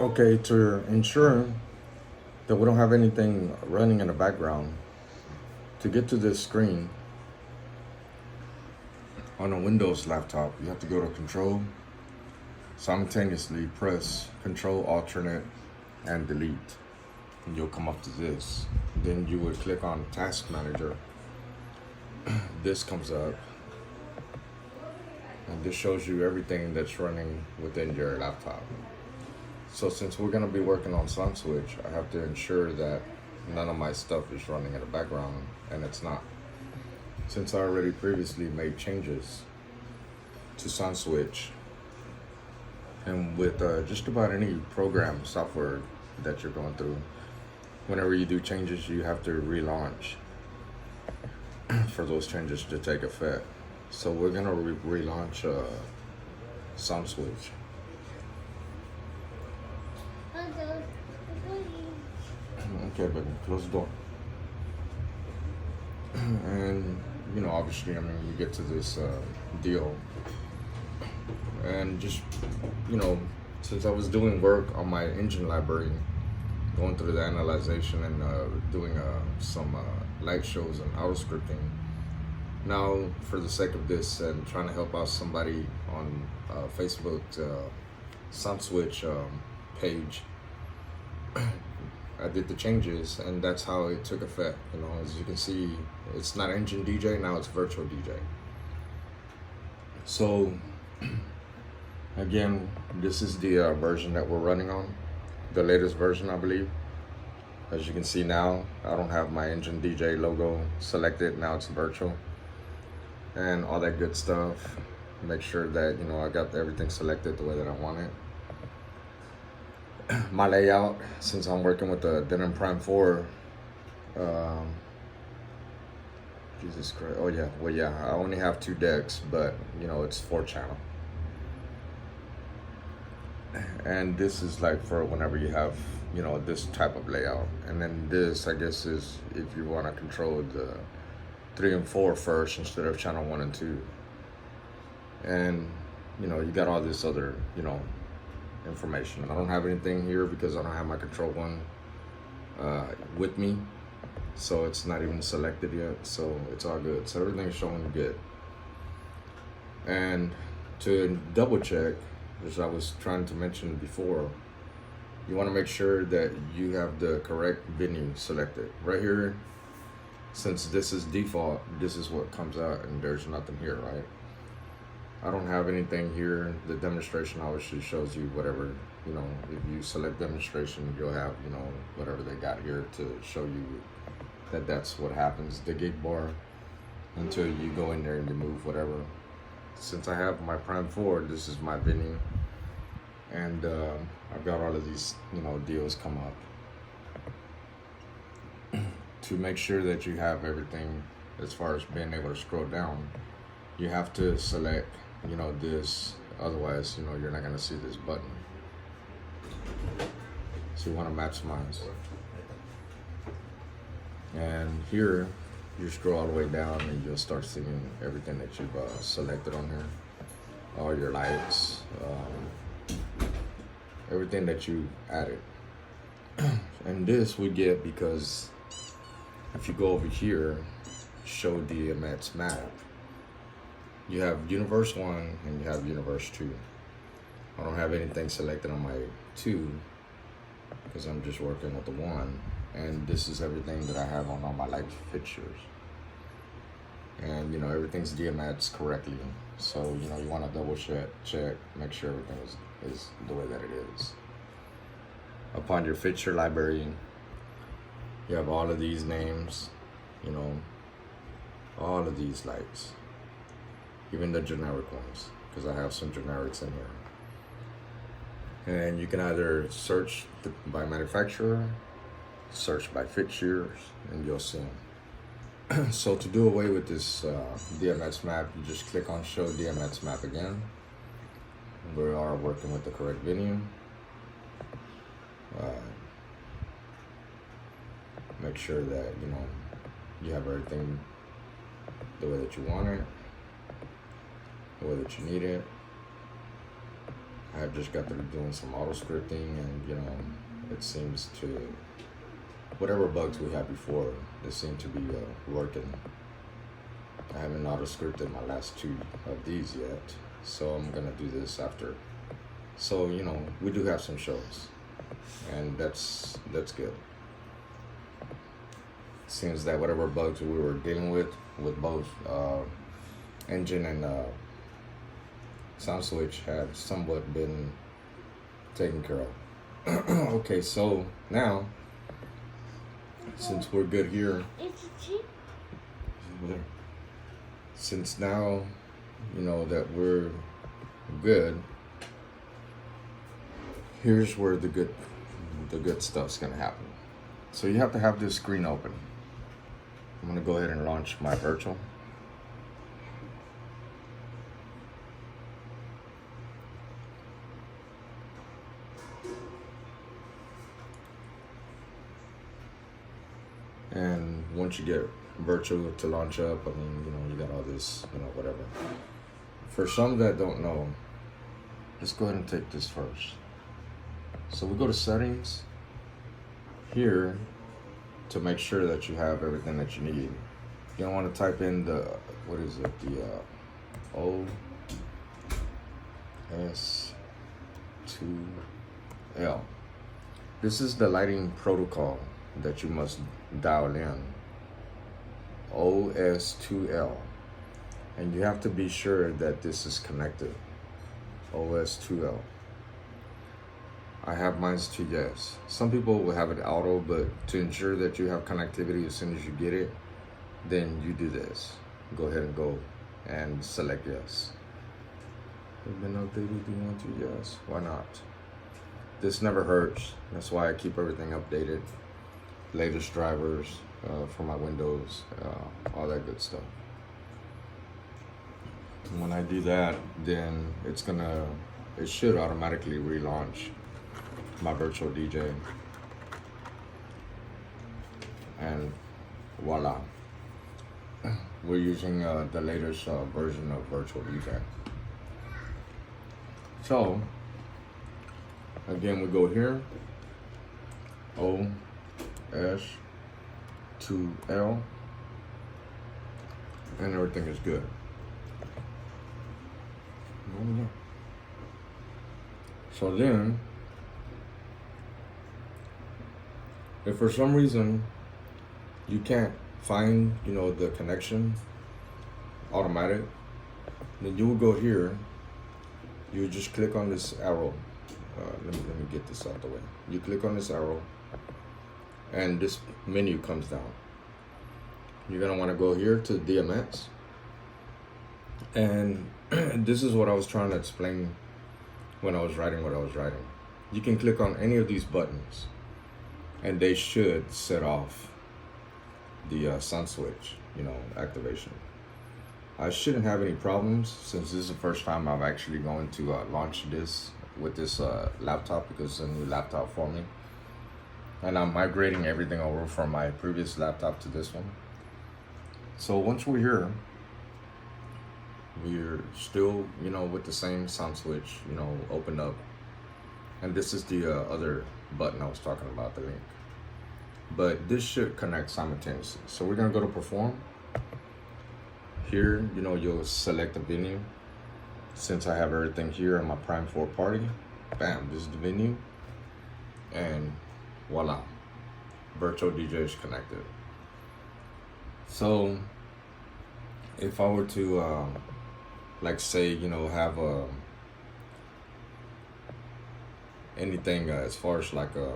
Okay, to ensure that we don't have anything running in the background, to get to this screen on a Windows laptop, you have to go to Control, simultaneously press Control, Alternate, and Delete. And you'll come up to this. Then you would click on Task Manager. This comes up, and this shows you everything that's running within your laptop. So since we're gonna be working on Soundswitch, I have to ensure that none of my stuff is running in the background, and it's not. Since I already previously made changes to Soundswitch, and with just about any program software that you're going through, whenever you do changes, you have to relaunch for those changes to take effect. So we're gonna relaunch Soundswitch. Okay, but close the door. And obviously, you get to this deal, and just since I was doing work on my engine library, going through the analyzation and doing some light shows and auto scripting. Now, for the sake of this and trying to help out somebody on Facebook Soundswitch page, I did the changes, and that's how it took effect. As you can see, it's not engine DJ, now it's virtual DJ. So again, this is the version that we're running on, the latest version, I believe. As you can see now, I don't have my engine DJ logo selected. Now it's virtual and all that good stuff. Make sure that I got everything selected the way that I want it. My layout, since I'm working with the Denon Prime 4, Jesus Christ, I only have 2 decks, but it's 4-channel. And this is like for whenever you have, this type of layout. And then this, I guess, is if you want to control the 3 and 4 first instead of channel 1 and 2. And, you got all this other, information. I don't have anything here because I don't have my control 1 with me. So it's not even selected yet. So it's all good. So everything's showing good. And to double check, as I was trying to mention before, you want to make sure that you have the correct venue selected. Right here, since this is default, this is what comes out, and there's nothing here, right? I don't have anything here. The demonstration obviously shows you whatever, if you select demonstration, you'll have, whatever they got here to show you that that's what happens, the gig bar, until you go in there and remove whatever. Since I have my Prime 4, this is my venue, and I've got all of these, deals come up. To make sure that you have everything as far as being able to scroll down, you have to select, this, otherwise, you're not gonna see this button. So you want to maximize. And here, you scroll all the way down and you'll start seeing everything that you've selected on here. All your lights, everything that you added. And this we get because if you go over here, show DMX map, you have Universe 1 and you have Universe 2. I don't have anything selected on my 2 because I'm just working with the 1. And this is everything that I have on all my light fixtures. And everything's DMX correctly. So you want to double check, make sure everything is the way that it is. Upon your fixture library, you have all of these names, all of these lights, even the generic ones, because I have some generics in here. And you can either search by manufacturer, search by fixtures, and you'll see them. So to do away with this DMX map, you just click on show DMX map again. We are working with the correct venue. Make sure that you have everything the way that you want it, the way that you need it. I have just got through doing some auto scripting, and it seems to, whatever bugs we had before, they seem to be working. I haven't auto scripted my last two of these yet, so I'm gonna do this after. So we do have some shows, and that's good. Seems that whatever bugs we were dealing with both engine and Soundswitch had somewhat been taken care of. Okay, so now, since we're good here, since now that we're good, here's where the good stuff's gonna happen. So you have to have this screen open. I'm gonna go ahead and launch my virtual. And once you get virtual to launch up, I mean, you got all this, whatever. For some that don't know, let's go ahead and take this first. So we go to settings here to make sure that you have everything that you need. You don't want to type in the, what is it, the OS2L. This is the lighting protocol that you must dial in. OS2L. And you have to be sure that this is connected. OS2L. I have mine to yes. Some people will have it auto, but to ensure that you have connectivity as soon as you get it, then you do this. Go ahead and go and select yes. It's been updated, do you want to? Yes. Why not? This never hurts. That's why I keep everything updated. Latest drivers for my Windows, all that good stuff. And when I do that, then it should automatically relaunch my virtual DJ, and voila, we're using the latest version of virtual DJ. So again, we go here, OS2L, and everything is good. So then, if for some reason you can't find, the connection automatic, then you will go here. You just click on this arrow. Let me get this out the way. You click on this arrow, and this menu comes down. You're gonna want to go here to DMX, and this is what I was trying to explain when I was writing what I was writing. You can click on any of these buttons, and they should set off the sun switch, activation. I shouldn't have any problems, since this is the first time I'm actually going to launch this with this laptop, because it's a new laptop for me. And I'm migrating everything over from my previous laptop to this one. So once we're here, we're still, with the same sound switch, opened up. And this is the other button I was talking about, the link. But this should connect simultaneously. So we're gonna go to perform. Here, you'll select the venue. Since I have everything here in my Prime 4 party, bam, this is the venue. And voila, virtual DJ is connected. So if I were to, say, have anything as far as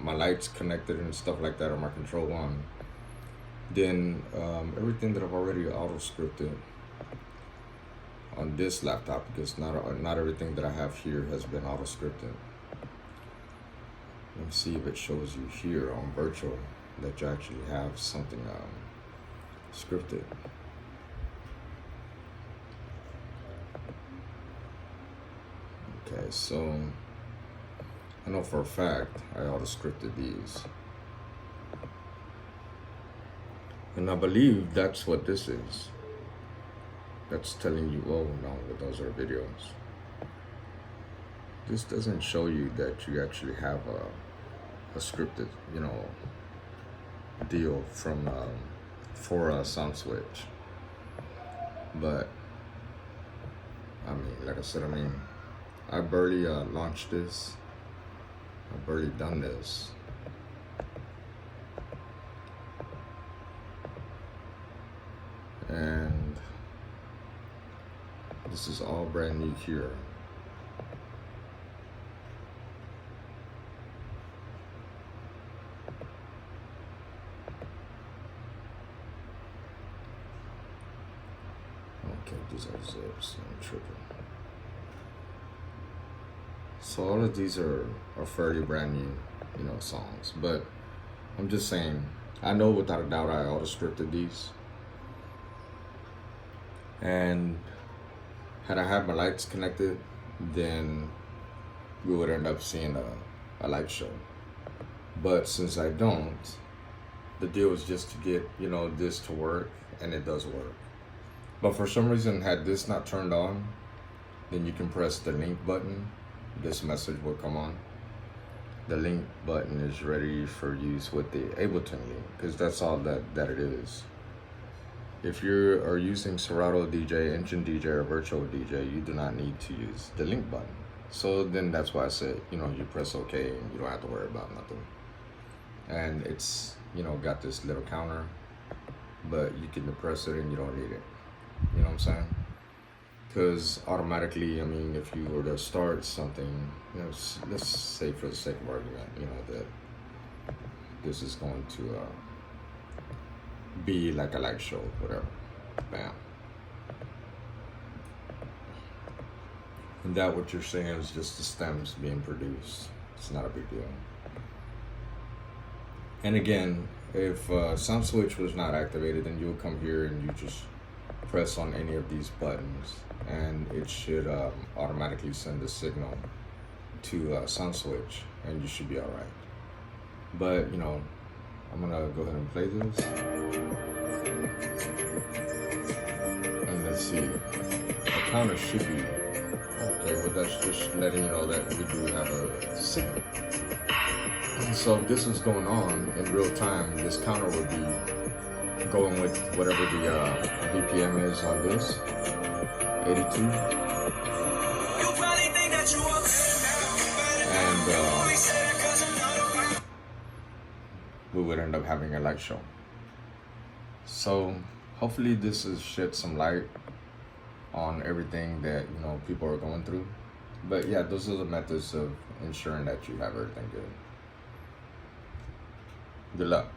my lights connected and stuff like that, or my control on, then everything that I've already auto scripted on this laptop, because not everything that I have here has been auto scripted. Let me see if it shows you here on virtual that you actually have something scripted. Okay, so I know for a fact I auto scripted these, and I believe that's what this is. That's telling you, oh no, but those are videos. this doesn't show you that you actually have a scripted, you know, deal from for Soundswitch. But I mean, like I said, I mean, I barely launched this. I've barely done this. And this is all brand new here. Okay, these are zips. I'm tripping. So all of these are fairly brand new, you know, songs. But I'm just saying, I know without a doubt I auto-scripted these. And had I had my lights connected, then we would end up seeing a light show. But since I don't, the deal is just to get, you know, this to work, and it does work. But for some reason, had this not turned on, then you can press the link button. This message will come on. The link button is ready for use with the Ableton link, because that's all that it is. If you are using Serato DJ, Engine DJ, or Virtual DJ, you do not need to use the link button. So then that's why I said, you know, you press OK and you don't have to worry about nothing. And it's, you know, got this little counter, but you can depress it and you don't need it. You know what I'm saying? Because automatically, I mean, if you were to start something, you know, let's say for the sake of argument, you know, that this is going to be like a light show, whatever. Bam. And that what you're saying is just the stems being produced. It's not a big deal. And again, if Soundswitch was not activated, then you'll come here and you just press on any of these buttons, and it should automatically send a signal to Soundswitch, and you should be all right. But you know, I'm gonna go ahead and play this, and let's see. The counter should be okay, but that's just letting you know that we do have a signal. And so if this is going on in real time, this counter would be going with whatever the BPM is on this, 82. And we would end up having a light show. So hopefully this has shed some light on everything that, you know, people are going through. But yeah, those are the methods of ensuring that you have everything good. Good luck.